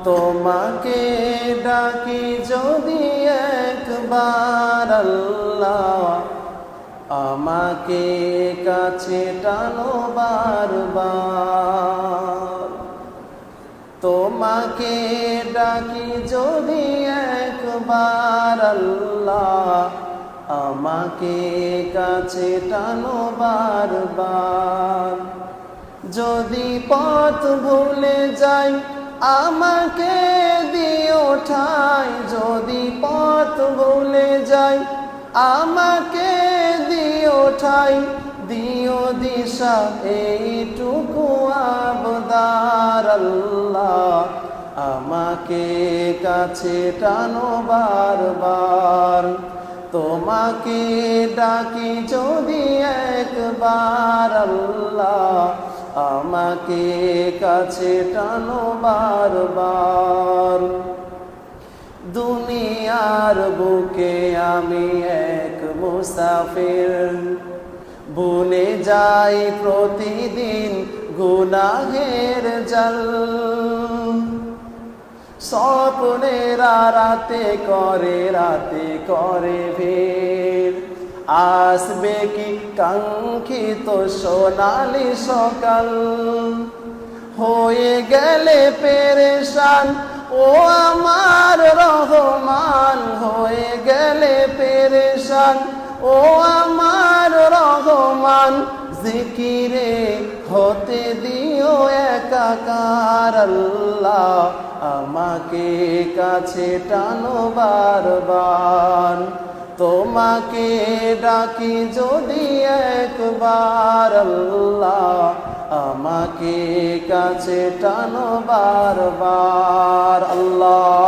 তোমাকে ডাকি যদি একবার আল্লাহ, আমাকে কাছে টানো বারবার। তোমাকে ডাকি যদি একবার আল্লাহ, আমাকে কাছে টানো বারবার। যদি পথ ভুলে যাই আমাকে দিও ঠাই, যদি পথ ভুলে যাই আমাকে দিও ঠাই, দিও দিশা এইটুকু আবদার আল্লাহ, আমাকে কাছে টানো বারবার। তোমাকে ডাকি যদি একবার আল্লাহ, আমাকে কাছে টানো বারবার। দুনিয়ার বুকে আমি এক মুসাফির, ভুলে যাই প্রতিদিন গুনাহের জাল। স্বপ্নেরা রাতে করে ভিড়, আসবে কি কাঙ্ক্ষিত সোনালি সকাল। হয়ে গেলে পেরেশান ও আমার রহমান, হয়ে গেলে পেরেশান ও আমার রহমান। জিকিরে হতে দিও একাকার আল্লাহ, আমাকে কাছে টানো বারবার। তোমাকে ডাকি যদি একবার আল্লাহ, আমাকে কাছে টানো বারবার আল্লাহ।